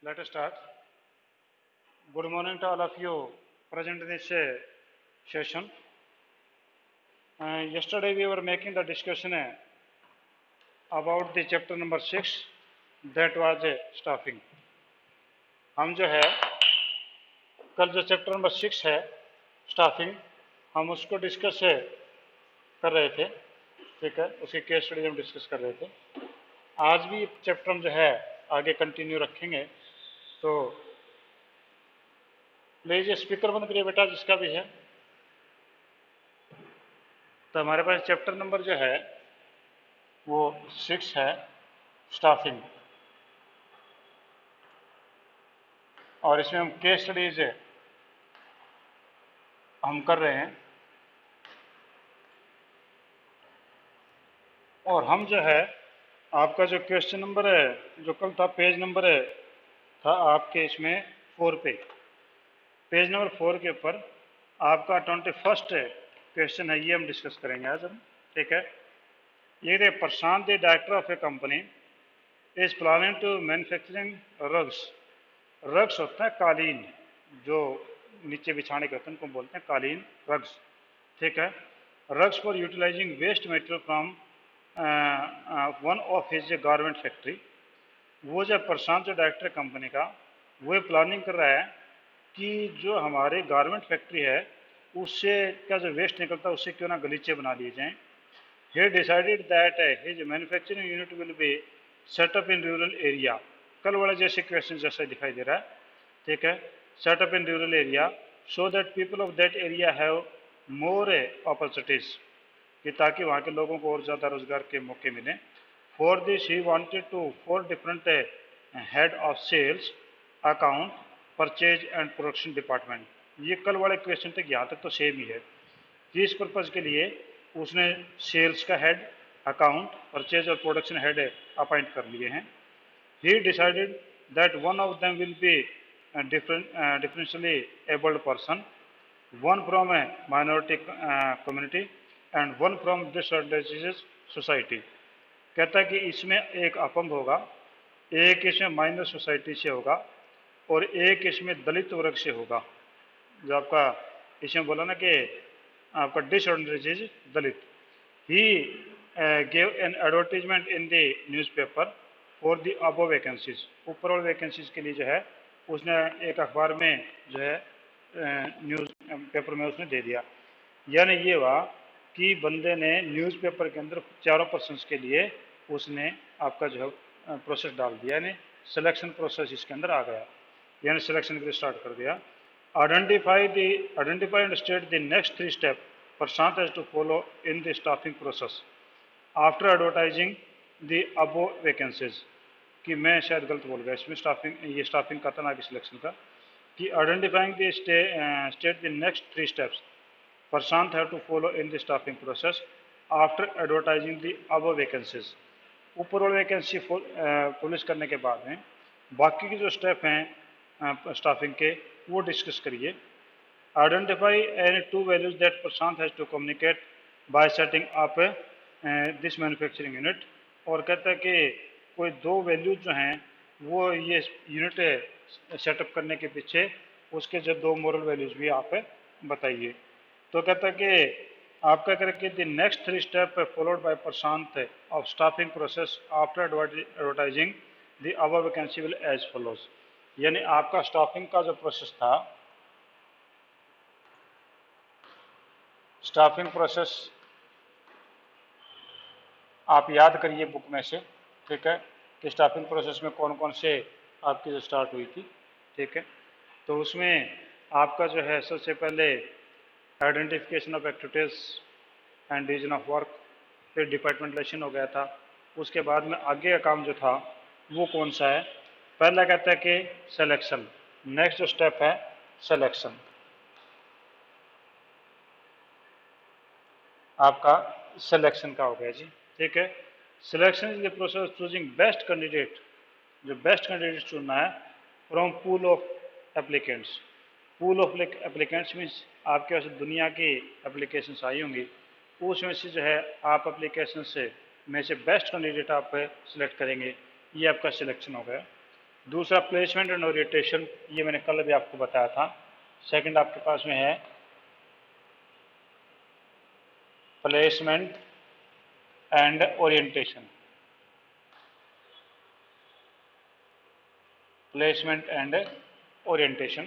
Let us start. Good morning to all of you present in this session. Yesterday we were making the discussion about the chapter number 6, that was staffing. हम जो है कल जो chapter number 6 है staffing, हम उसको discuss कर रहे थे, ठीक है, उसकी केस स्टडी हम डिस्कस कर रहे थे। आज भी चैप्टर हम जो है आगे कंटिन्यू रखेंगे। तो लीजिए स्पीकर बंद करिए बेटा, जिसका भी है। तो हमारे पास चैप्टर नंबर जो है वो 6 है, स्टाफिंग, और इसमें हम केस स्टडीज हम कर रहे हैं। और हम जो है आपका जो क्वेश्चन नंबर है जो कल था, पेज नंबर था आपके इसमें 4 पे, पेज नंबर 4 के ऊपर आपका 21st क्वेश्चन है, ये हम डिस्कस करेंगे आज हम, ठीक है। ये थे Prashant, the director of a company is planning to manufacturing rugs. Rugs होता है कालीन, जो नीचे बिछाने के होते हैं, उनको बोलते हैं कालीन, रग्स, ठीक है। Rugs for utilising waste material from one of his garment factory. वो जब प्रशांत जो डायरेक्टर कंपनी का, वो प्लानिंग कर रहा है कि जो हमारे गारमेंट फैक्ट्री है उससे का जो वेस्ट निकलता है उससे क्यों ना गलीचे बना लिए जाएं। He decided that his manufacturing unit will be set up in rural area. कल वाला जैसे क्वेश्चन जैसा दिखाई दे रहा है, ठीक है। Set up in rural area so that people of that area have more opportunities, कि ताकि वहाँ के लोगों को और ज़्यादा रोजगार के मौके मिलें। For this he wanted to 4 different head of sales, account, purchase and production department. ये कल वाले क्वेश्चन तक यहाँ तक तो सेम ही है। इस पर्पज़ के लिए उसने सेल्स का हेड, अकाउंट, परचेज और प्रोडक्शन हेड अपॉइंट कर लिए हैं। ही decided that one of them will be differentially abled person, one from A minority community and one from disadvantages society. कहता है कि इसमें एक अपंग होगा, एक इसमें माइनर सोसाइटी से होगा और एक इसमें दलित वर्ग से होगा। जो आपका इसमें बोला ना कि आपका disadvantages Dalit. He gave an advertisement in the newspaper for the above vacancies. ऊपर वाले वैकेंसीज के लिए जो है उसने एक अखबार में जो है न्यूज़ पेपर में उसने दे दिया। यानी ये हुआ कि बंदे ने न्यूज़पेपर के अंदर 4 पर्सन्स के लिए उसने आपका जो है प्रोसेस डाल दिया, यानी सिलेक्शन प्रोसेस इसके अंदर आ गया, यानी सिलेक्शन के लिए स्टार्ट कर दिया। Identify and state the next 3 steps Prashant has to follow in the staffing process after advertising the above vacancies। कि मैं शायद गलत बोल गया इसमें, ये स्टाफिंग का था ना कि सिलेक्शन का। कि identifying the state the next 3 steps Prashant have to follow in the staffing process after advertising the above vacancies। ऊपर वाली वैकेंसी पुलिस करने के बाद में बाकी के जो स्टेप हैं स्टाफिंग के वो डिस्कस करिए। Identify any 2 values that Prashant has to communicate by setting up this manufacturing unit. और कहता है कि कोई 2 वैल्यूज जो हैं वो ये यूनिट सेटअप करने के पीछे उसके जो 2 मॉरल वैल्यूज भी आप बताइए। तो कहता है कि आपका करके the next 3 step followed by Prashant of staffing process after advertising the above vacancy will as follows. यानी आपका स्टाफिंग का जो प्रोसेस था, स्टाफिंग प्रोसेस आप याद करिए बुक में से, ठीक है, कि स्टाफिंग प्रोसेस में कौन कौन से आपकी जो स्टार्ट हुई थी, ठीक है। तो उसमें आपका जो है सबसे पहले identification of activities and division of work, फिर डिपार्टमेंटलाइजेशन हो गया था। उसके बाद में आगे का काम जो था वो कौन सा है, पहला कहता है कि सिलेक्शन, नेक्स्ट जो स्टेप है सिलेक्शन, आपका सिलेक्शन का हो गया जी, ठीक है। Selection is the process choosing best candidate, जो बेस्ट कैंडिडेट चुनना है from pool of applicants. Pool of applicants means आपके पास दुनिया की एप्लीकेशंस आई होंगी, उसमें से जो है आप एप्लीकेशन से में से बेस्ट कैंडिडेट आप सेलेक्ट करेंगे, ये आपका सिलेक्शन हो गया। दूसरा प्लेसमेंट एंड ओरिएंटेशन, ये मैंने कल भी आपको बताया था। सेकंड आपके पास में है placement and orientation. Placement and orientation,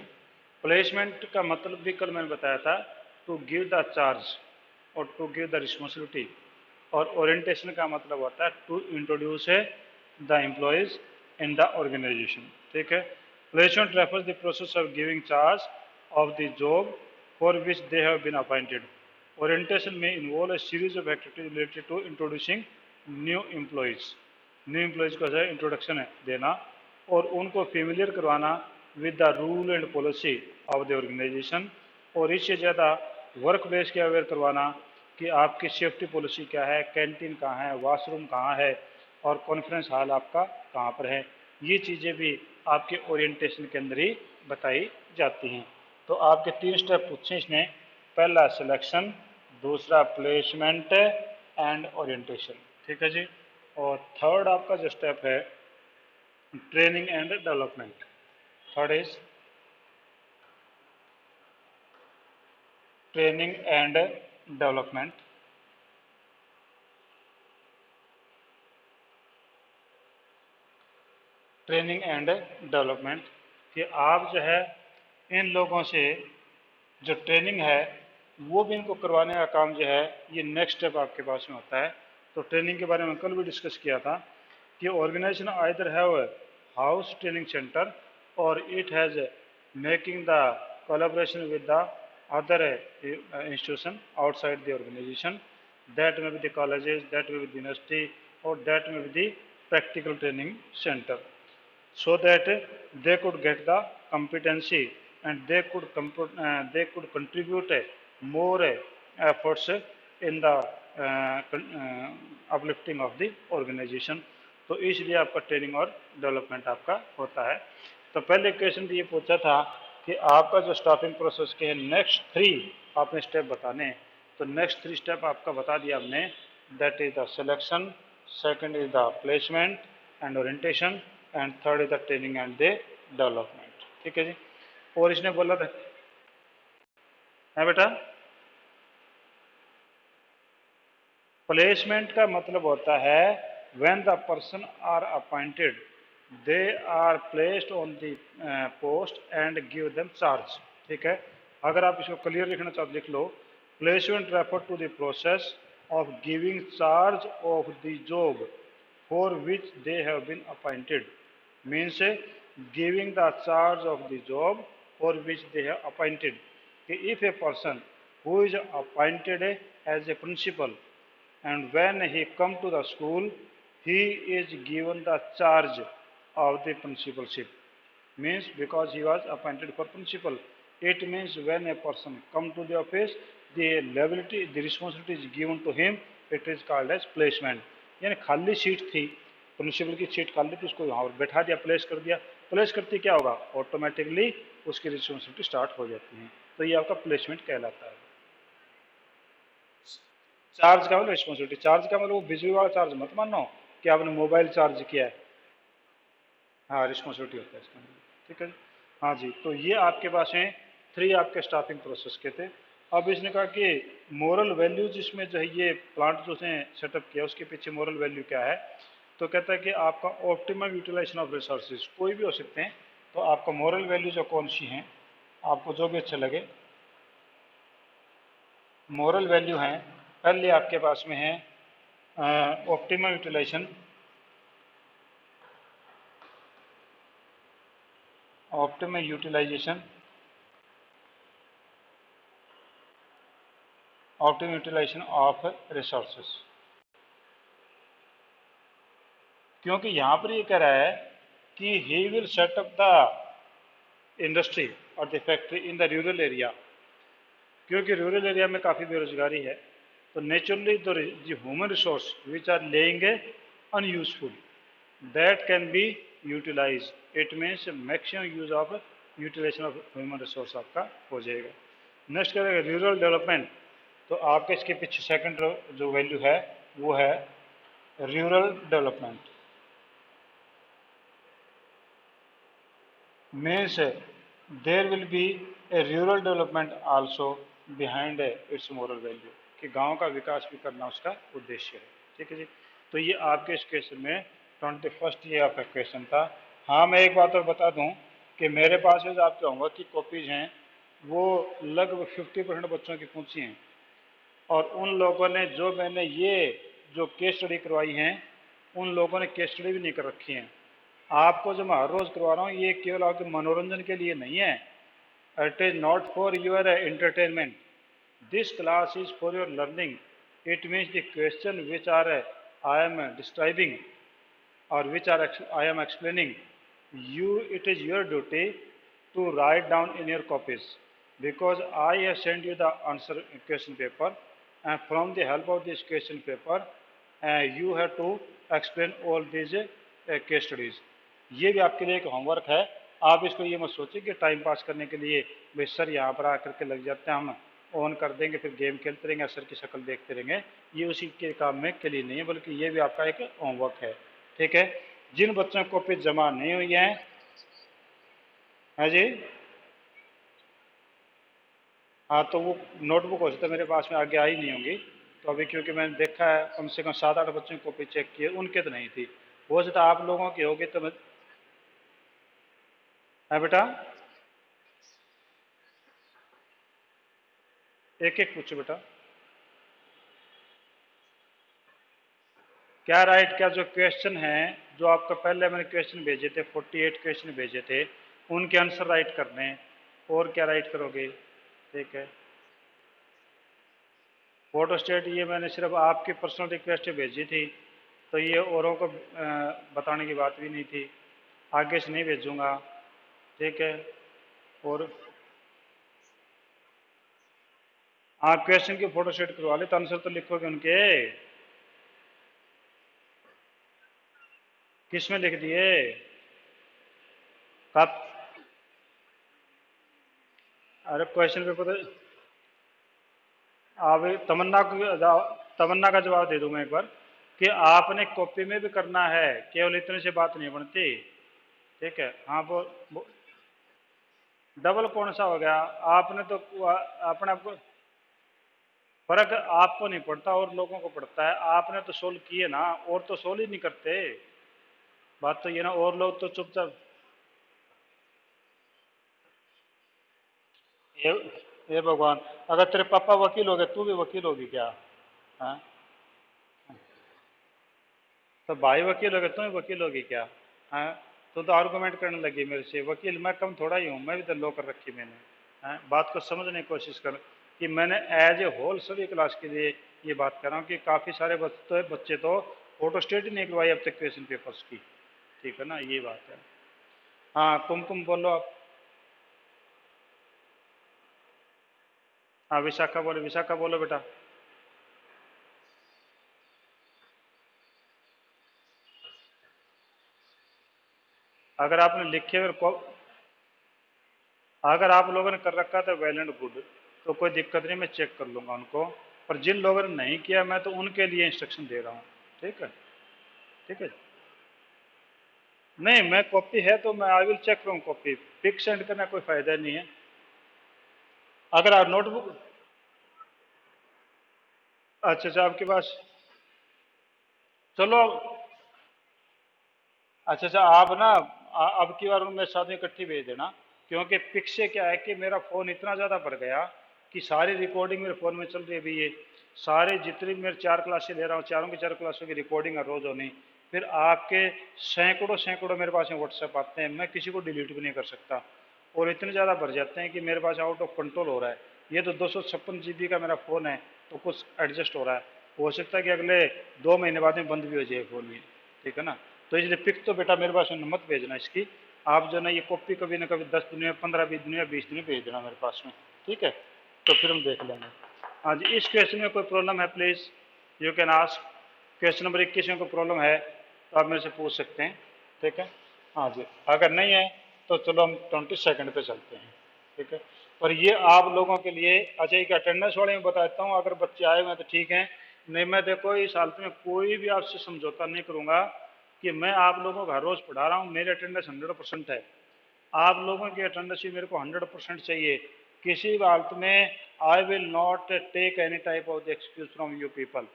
placement का मतलब भी कल मैंने बताया था, टू गिव द चार्ज और टू गिव द रिस्पॉन्सिबिलिटी। और ओरिएंटेशन का मतलब होता है to introduce the employees in the organization. ठीक है। Placement refers the process of giving charge of the job for which they have been appointed. Orientation में involve a series of activities related to introducing new employees. New employees को जो है introduction देना और उनको familiar करवाना with the rule and policy of the organisation. और इससे ज़्यादा वर्क प्लेस के अवेयर करवाना कि आपकी सेफ्टी पॉलिसी क्या है, कैंटीन कहाँ है, वॉशरूम कहाँ है और कॉन्फ्रेंस हॉल आपका कहाँ पर है। ये चीज़ें भी आपके ओरिएंटेशन के अंदर ही बताई जाती हैं। तो आपके 3 स्टेप पूछे इसमें, पहला सिलेक्शन, दूसरा प्लेसमेंट एंड ओरिएंटेशन। ठीक है जी। और थर्ड आपका जो स्टेप है training and development. Third is training and development. Training and development कि आप जो है इन लोगों से जो ट्रेनिंग है वो भी इनको करवाने का काम जो है ये नेक्स्ट स्टेप आपके पास में होता है। तो ट्रेनिंग के बारे में कल भी डिस्कस किया था कि organization either have house training centre और it has making the collaboration with the other institution outside the organization, that may be the colleges, that may be the university, or that may be the practical training center, so that they could get the competency and they could contribute more efforts in the uplifting of the organization। तो इसलिए आपका training और development आपका होता है। तो पहले question भी ये पूछा था कि आपका जो स्टाफिंग प्रोसेस के है नेक्स्ट 3 आपने स्टेप बताने हैं। तो नेक्स्ट 3 स्टेप आपका बता दिया हमने, that is the selection, second is the placement and orientation and third is the training and the development. ठीक है जी। और इसने बोला था है बेटा, प्लेसमेंट का मतलब होता है when the person are appointed they are placed on the post and give them charge. ठीक है। अगर आप इसको क्लियर लिखना चाहते लिख लो, placement refer to the process of giving charge of the job for which they have been appointed, means giving the charge of the job for which they have appointed. If a person who is appointed as a principal and when he come to the school he is given the charge of the principalship, means because he was appointed for principal, it means when a person come to the office the liability the responsibility is given to him, it is called as placement। यानी खाली seat थी, principal की seat खाली थी, उसको यहाँ पर बैठा दिया, प्लेस कर दिया। प्लेस करते क्या होगा, ऑटोमेटिकली उसकी रिस्पॉन्सिबिलिटी स्टार्ट हो जाती है। तो ये आपका प्लेसमेंट कहलाता है। चार्ज का मतलब रिस्पॉन्सिबिलिटी, चार्ज का मतलब वो बिजली वाला चार्ज मत मानो कि आपने मोबाइल चार्ज किया है, हाँ रिस्पॉन्सिबिलिटी होता है इसका। ठीक है। हाँ जी। तो ये आपके पास हैं 3 आपके स्टाफिंग प्रोसेस के थे। अब इसने कहा कि मोरल वैल्यूज इसमें जो है ये प्लांट जो उसने सेटअप किया उसके पीछे मोरल वैल्यू क्या है। तो कहता है कि आपका ऑप्टिमम यूटिलाइजेशन ऑफ रिसोर्सेज, कोई भी हो सकते हैं। तो आपका मोरल वैल्यू जो कौन सी हैं, आपको जो भी अच्छा लगे मोरल वैल्यू हैं। पहले आपके पास में है optimum utilization, optimum utilization, optimum utilization of resources. क्योंकि यहाँ पर ये कह रहा है कि he will set up the industry और the factory in the rural area, क्योंकि रूरल एरिया में काफ़ी बेरोजगारी है। तो naturally the human resource which are laying unuseful that can be utilize, it means maximum use of utilization of human resource आपका हो जाएगा। नेक्स्ट करेगा रूरल डेवलपमेंट। तो आपके इसके पीछे सेकंड जो वैल्यू है वो है rural development. Means there will be A rural development also behind it's moral value, कि गांव का विकास भी करना उसका उद्देश्य है। ठीक है जी। तो ये आपके इस क्वेश्चन में 21 ये आपका क्वेश्चन था। हाँ, मैं एक बात और बता दूं कि मेरे पास जो आपके होमवर्क की कॉपीज हैं वो लगभग 50% बच्चों की पहुंची हैं, और उन लोगों ने जो मैंने ये जो केस स्टडी करवाई हैं उन लोगों ने केस स्टडी भी नहीं कर रखी हैं। आपको जो मैं हर रोज़ करवा रहा हूँ ये केवल आपके मनोरंजन के लिए नहीं है। It is not for your entertainment, this class is for your learning. It means the question which are I am describing or which are I am explaining, it is your duty to write down in your copies, because I have sent you the answer question paper, and from the help of this question paper you have to explain all these case studies। ये भी आपके लिए एक homework है। आप इसको ये मत सोचिए कि टाइम पास करने के लिए भाई सर यहाँ पर आकर के लग जाते हैं, हम ऑन कर देंगे फिर गेम खेलते रहेंगे सर की शक्ल देखते रहेंगे। ये उसी के काम में के लिए नहीं है, बल्कि ये भी आपका एक होमवर्क है। ठीक है। जिन बच्चों को कॉपी जमा नहीं हुई है, हाँ जी, हाँ तो वो नोटबुक हो सकता है मेरे पास में आगे आई नहीं होंगी। तो अभी क्योंकि मैंने देखा है कम से कम 7-8 बच्चों की कॉपी चेक की है, उनके तो नहीं थी। हो सकता है आप लोगों की होगी तो मैं, है बेटा, एक एक पूछो बेटा। क्या राइट, क्या जो क्वेश्चन है जो आपको पहले मैंने क्वेश्चन भेजे थे 48 क्वेश्चन भेजे थे उनके आंसर राइट करने हैं, और क्या राइट करोगे। ठीक है। फोटो स्टेट ये मैंने सिर्फ आपकी पर्सनल रिक्वेस्ट पे भेजी थी, तो ये औरों को बताने की बात भी नहीं थी, आगे से नहीं भेजूंगा। ठीक है। और आप क्वेश्चन की फोटो स्टेट करवा ले तो आंसर तो लिखोगे उनके, किस में लिख दिए आप। अरे क्वेश्चन पेपर तो आप तमन्ना का जवाब दे दूं मैं एक बार, कि आपने कॉपी में भी करना है, केवल इतने से बात नहीं बनती। ठीक है। हाँ वो डबल कौन सा हो गया, आपने तो अपने आपको फर्क आपको नहीं पड़ता और लोगों को पड़ता है। आपने तो सोल्व किए ना, और तो सोल्व ही नहीं करते। बात तो ये ना, और लोग तो चुपचाप। ये ये भगवान, अगर तेरे पापा वकील हो गए तू भी वकील होगी क्या। हाँ, तो भाई वकील हो गए तू भी वकील होगी क्या। हाँ, तो आर्गुमेंट करने लगी मेरे से, वकील मैं कम थोड़ा ही हूँ, मैं भी तो लॉ कर रखी मैंने। हाँ, बात को समझने की कोशिश कर, कि मैंने एज ए होल सभी क्लास के लिए ये बात कर रहा हूँ कि काफ़ी सारे बच्चे तो फोटो स्टेट ही नहीं करवाई अब तक क्वेश्चन पेपर्स की। ठीक है ना, ये बात है। हाँ कुमकुम बोलो आप। हाँ विशाखा बोलो, विशाखा बोलो बेटा। अगर आपने लिखे हुए अगर आप लोगों ने कर रखा था वेल एंड गुड, तो कोई दिक्कत नहीं, मैं चेक कर लूंगा उनको। पर जिन लोगों ने नहीं किया मैं तो उनके लिए इंस्ट्रक्शन दे रहा हूँ। ठीक है। ठीक है। नहीं, मैं कॉपी है तो मैं आई विल चेक करूँ कॉपी, पिक सेंड करना कोई फायदा नहीं है। अगर आप नोटबुक, अच्छा अच्छा आपके पास, चलो, अच्छा अच्छा आप ना अब की बार उनमें साथ में इकट्ठी भेज देना, क्योंकि पिक से क्या है कि मेरा फ़ोन इतना ज़्यादा बढ़ गया कि सारी रिकॉर्डिंग मेरे फ़ोन में चल रही है अभी। ये सारे जितनी भी मेरे 4 क्लासें ले रहा हूँ, चारों की 4 क्लासों की रिकॉर्डिंग है रोज़ होनी। फिर आपके सैकड़ों सैकड़ों मेरे पास में व्हाट्सएप आते हैं, मैं किसी को डिलीट भी नहीं कर सकता, और इतने ज़्यादा भर जाते हैं कि मेरे पास आउट ऑफ कंट्रोल हो रहा है। ये तो 256 GB का मेरा फ़ोन है, तो कुछ एडजस्ट हो रहा है। हो सकता है कि अगले 2 महीने बाद में बंद भी हो जाए फ़ोन ये। ठीक है ना। तो इसलिए पिक तो बेटा मेरे पास में मत भेजना इसकी, आप जो ना ये कॉपी कभी ना कभी 10 दिन में, 15-20 दिन में, 20 दिन में भेज देना मेरे पास में। ठीक है। तो फिर हम देख लेंगे। हाँ जी, इस क्वेश्चन में कोई प्रॉब्लम है please you can ask. Question number 21 में कोई प्रॉब्लम है तो आप मेरे से पूछ सकते हैं। ठीक है। हाँ जी, अगर नहीं है तो चलो हम 22 पे चलते हैं। ठीक है। और ये आप लोगों के लिए, अच्छा एक अटेंडेंस वाले में बताता हूँ, अगर बच्चे आए हुए हैं तो ठीक है, नहीं मैं देखो इस हालत में कोई भी आपसे समझौता नहीं करूँगा कि मैं आप लोगों को हर रोज़ पढ़ा रहा हूँ, मेरी अटेंडेंस 100% है। आप लोगों की अटेंडेंस मेरे को 100% चाहिए। किसी भी हालत में I will not take any type of the excuse from you people.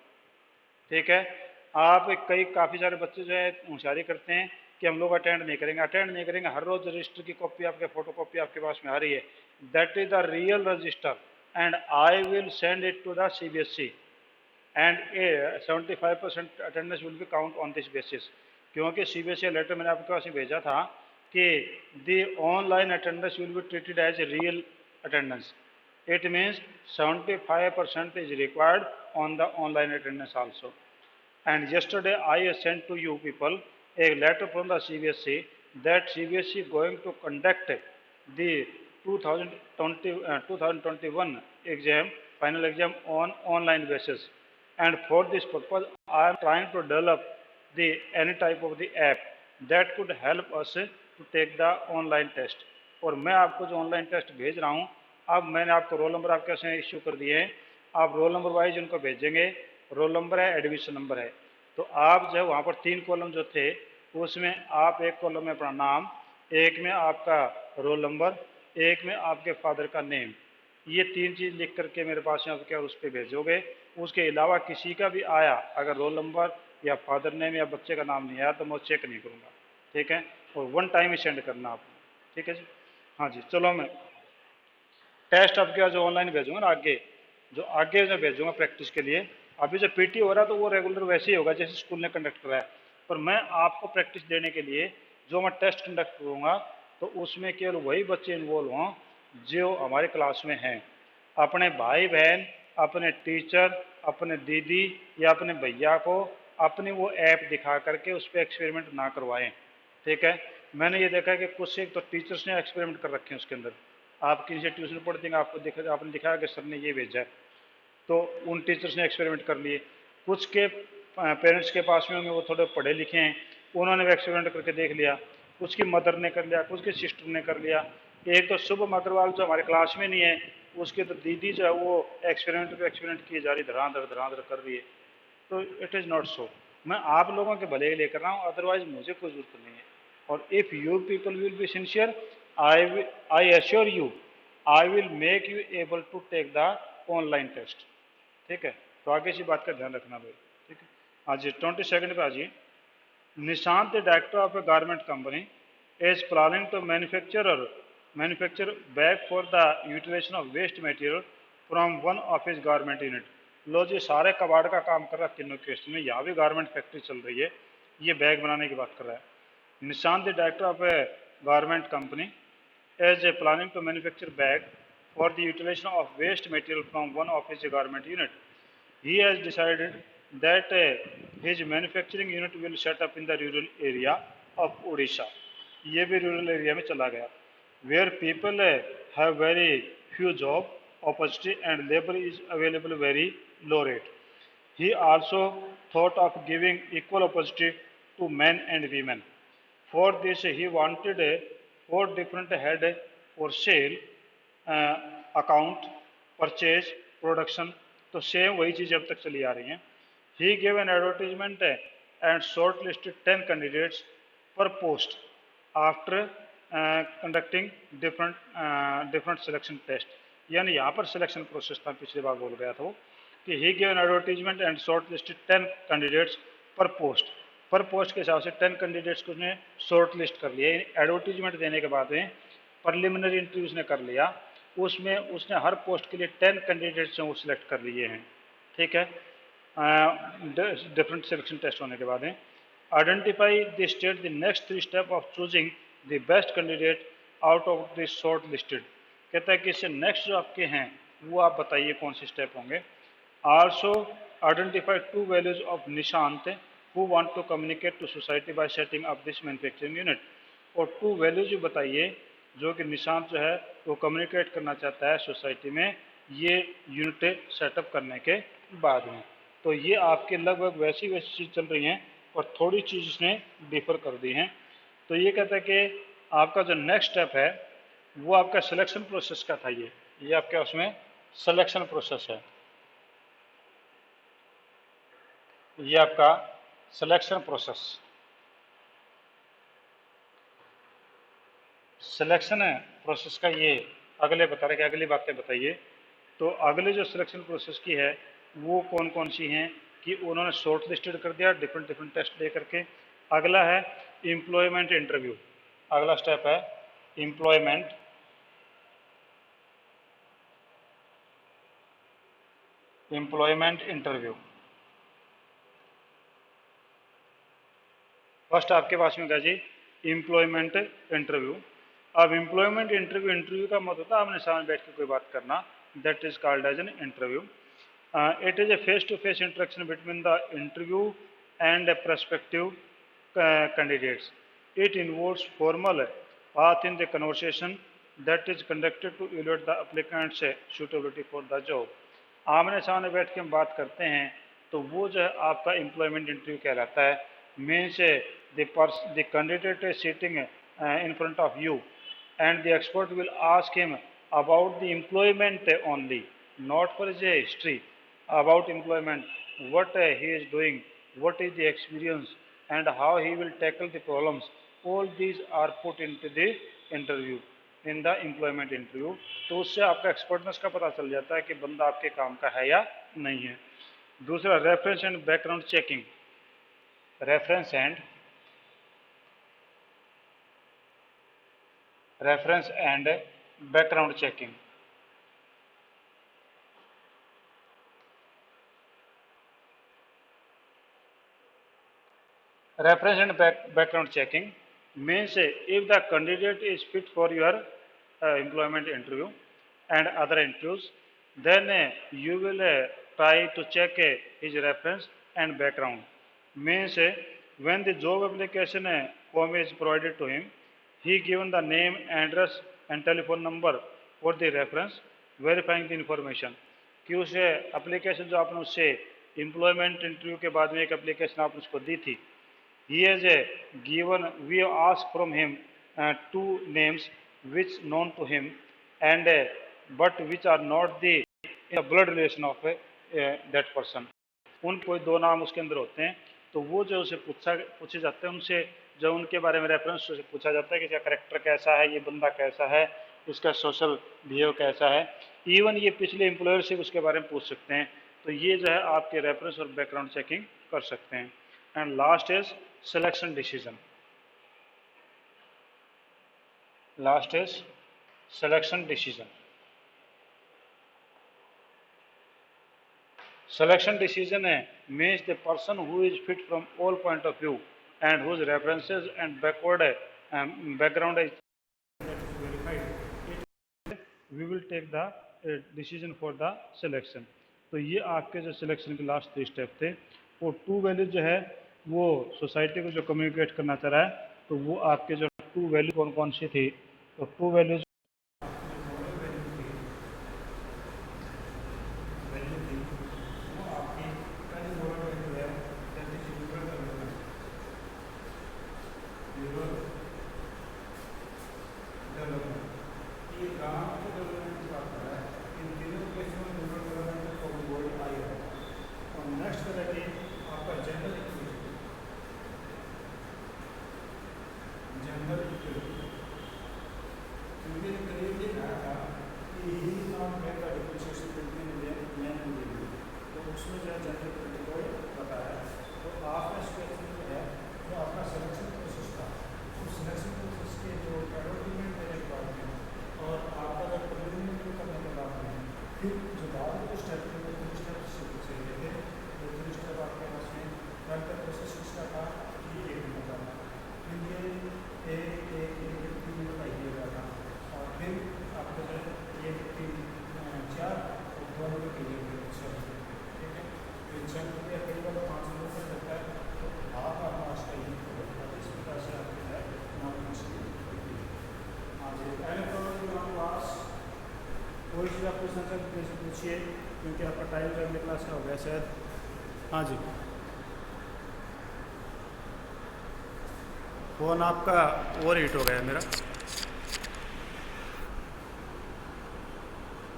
ठीक है। आप काफ़ी सारे बच्चे जो है होशियारी करते हैं कि हम लोग अटेंड नहीं करेंगे। हर रोज रजिस्टर की कॉपी आपके फोटो कॉपी आपके पास में आ रही है। That is the real register and I will send it to the CBSE and 75% attendance will be count on this basis. क्योंकि CBSE लेटर मैंने आपके पास में भेजा था कि the online attendance will be treated as a real attendance. It means 75% is required on the online attendance also. And yesterday I sent to you people a letter from the CBSE that CBSE is going to conduct the 2021 exam, final exam on online basis. And for this purpose, I am trying to develop the any type of the app that could help us to take the online test. और मैं आपको जो online test भेज रहा हूँ, अब मैंने आपको रोल नंबर आपके से इश्यू कर दिए हैं। आप रोल नंबर वाइज उनको भेजेंगे। रोल नंबर है, एडमिशन नंबर है। तो आप जो वहाँ पर 3 कॉलम जो थे उसमें आप एक कॉलम में अपना नाम, एक में आपका रोल नंबर, एक में आपके फादर का नेम, ये 3 चीज़ लिख करके मेरे पास यहाँ क्या उस पर भेजोगे। उसके अलावा किसी का भी आया अगर रोल नंबर या फादर नेम या बच्चे का नाम नहीं आया तो मैं चेक नहीं करूँगा। ठीक है। और 1 टाइम ही सेंड करना आपको। ठीक है जी। हाँ जी। चलो मैं टेस्ट आपके जो ऑनलाइन भेजूंगा ना, आगे जो भेजूंगा प्रैक्टिस के लिए। अभी जो PT हो रहा है तो वो रेगुलर वैसे ही होगा जैसे स्कूल ने कंडक्ट कराया। पर मैं आपको प्रैक्टिस देने के लिए जो मैं टेस्ट कंडक्ट करूँगा तो उसमें केवल वही बच्चे इन्वॉल्व हों जो हमारे क्लास में हैं। अपने भाई बहन, अपने टीचर, अपने दीदी या अपने भैया को अपनी वो ऐप दिखा करके उस पर एक्सपेरिमेंट ना करवाएं। ठीक है। मैंने ये देखा है कि कुछ एक तो टीचर्स ने एक्सपेरिमेंट कर रखे हैं उसके अंदर। आप किसी से ट्यूशन पढ़ते हैं, आपको देखा, आपने दिखाया कि सर ने ये भेजा है तो उन टीचर्स ने एक्सपेरिमेंट कर लिए। कुछ के पेरेंट्स के पास में होंगे वो थोड़े पढ़े लिखे हैं, उन्होंने भी एक्सपेरिमेंट करके देख लिया। कुछ की मदर ने कर लिया, कुछ की सिस्टर ने कर लिया। एक तो शुभम अग्रवाल जो हमारे क्लास में नहीं है, उसकी तो दीदी जो है वो एक्सपेरिमेंट पे एक्सपेरिमेंट किए जा रही, धड़ाधड़ कर रही है। तो इट इज़ नॉट सो। मैं आप लोगों के भले ही लेकर रहा हूँ, अदरवाइज मुझे कोई जरूरत नहीं है। और if you people will be sincere, I assure you I will make you able to take the online test. ठीक है। तो आगे इसी बात का ध्यान रखना भाई। ठीक है। आज 22 पे आ जाइए। Nishant the director of a garment company is planning to manufacture bag for the utilization of waste material from one of his garment unit. लो जी, सारे कबाड़ का काम कर रहा है तीनों केस में। यहाँ भी गारमेंट फैक्ट्री चल रही है, ये बैग बनाने की बात कर रहा है। Nishant the director of a garment company is planning to manufacture bag for the utilization of waste material from one of his garment unit. He has decided that his manufacturing unit will set up in the rural area of Odisha. ये भी rural area में चला गया, where people have very few job opportunity and labor is available very low rate. He also thought of giving equal opportunity to men and women. For this, he wanted 4 different head for sale, uh, account, purchase, production. तो same वही चीज़ अब तक चली आ रही हैं। He gave an advertisement and shortlisted 10 candidates per post after conducting different selection test. यानी यहाँ पर सिलेक्शन प्रोसेस था, पिछली बार बोल गया था वो कि he gave an advertisement and shortlisted 10 candidates पर पोस्ट के हिसाब से 10 कैंडिडेट्स को उसने शॉर्ट लिस्ट कर लिया। एडवर्टीजमेंट देने के बाद में प्रिलिमिनरी इंटरव्यू उसने कर लिया, उसमें उसने हर पोस्ट के लिए 10 कैंडिडेट्स वो सिलेक्ट कर लिए हैं। ठीक है। डिफरेंट सिलेक्शन टेस्ट होने के बाद में identify the state the next 3 step of choosing the best candidate out of the short listed. कहता है कि इससे नेक्स्ट जो आपके हैं वो आप बताइए कौन से स्टेप होंगे। Also identify 2 values of Nishant who want to communicate to society by setting up this manufacturing unit। और 2 वैल्यूज भी बताइए जो कि निशांत जो है वो कम्युनिकेट करना चाहता है सोसाइटी में ये यूनिट सेटअप करने के बाद में। तो ये आपके लगभग वैसी चीज़ चल रही हैं और थोड़ी चीज़ इसने डिफर कर दी हैं। तो ये कहता है कि आपका जो नेक्स्ट स्टेप है वो आपका सिलेक्शन प्रोसेस का था। ये आपके उसमें सिलेक्शन प्रोसेस है, ये आपका सिलेक्शन प्रोसेस। सिलेक्शन प्रोसेस का ये अगले बता रहे कि अगली बातें बताइए। तो अगले जो सिलेक्शन प्रोसेस की है वो कौन कौन सी हैं कि उन्होंने शॉर्ट लिस्टेड कर दिया डिफरेंट डिफरेंट टेस्ट दे करके। अगला है एम्प्लॉयमेंट इंटरव्यू। अगला स्टेप है एम्प्लॉयमेंट इंटरव्यू। फर्स्ट आपके पास में क्या जी, एम्प्लॉयमेंट इंटरव्यू। अब एम्प्लॉयमेंट इंटरव्यू का मतलब होता है आमने सामने बैठ के कोई बात करना, that is called as an interview. It is a face to face interaction between the interview and a prospective candidates. It involves formal path in the conversation that is conducted to evaluate the applicant's suitability for the job. आमने सामने बैठ के हम बात करते हैं तो वो जो है आपका एम्प्लॉयमेंट इंटरव्यू कहलाता है। Means the candidate is sitting in front of you and the expert will ask him about the employment only, not for his history, about employment, what he is doing, what is the experience and how he will tackle the problems. All these are put into the interview, in the employment interview. तो उससे आपका expertness का पता चल जाता है कि बंदा आपके काम का है या नहीं है। दूसरा reference and background checking. Reference and background checking. Reference and background checking means if the candidate is fit for your employment interview and other interviews, then you will try to check his reference and background. Means when the job application form is provided to him, he given the name, address and telephone number for the reference, verifying the information. कि उस application जो आपने उससे employment interview के बाद में एक application आपने उसको दी थी, he has given, we have asked from him two names which known to him and but which are not the blood relation of that person. उन कोई दो नाम उसके अंदर होते हैं तो वो जो उसे पूछे जाते हैं, उनसे जो उनके बारे में रेफरेंस पूछा जाता है कि इसका करेक्टर कैसा है, ये बंदा कैसा है, उसका सोशल बिहेव कैसा है। इवन ये पिछले एम्प्लॉयर से उसके बारे में पूछ सकते हैं। तो ये जो है आपके रेफरेंस और बैकग्राउंड चेकिंग कर सकते हैं। And last is selection decision. Last is selection decision. Selection decision means the person who is fit from all point of view and whose references and background is verified. We will take the decision for the selection. तो ये आपके जो selection के last 3 step थे। वो to value जो है वो सोसाइटी को जो कम्युनिकेट करना चाह रहा है, तो वो आपके जो टू वैल्यू कौन कौन सी थी, तो टू वैल्यू कोई चीज़ आपको संसद पूछिए क्योंकि आपका टाइम जो अगले क्लास का हो गया शायद। हाँ जी, फ़ोन आपका ओवर हीट हो गया मेरा।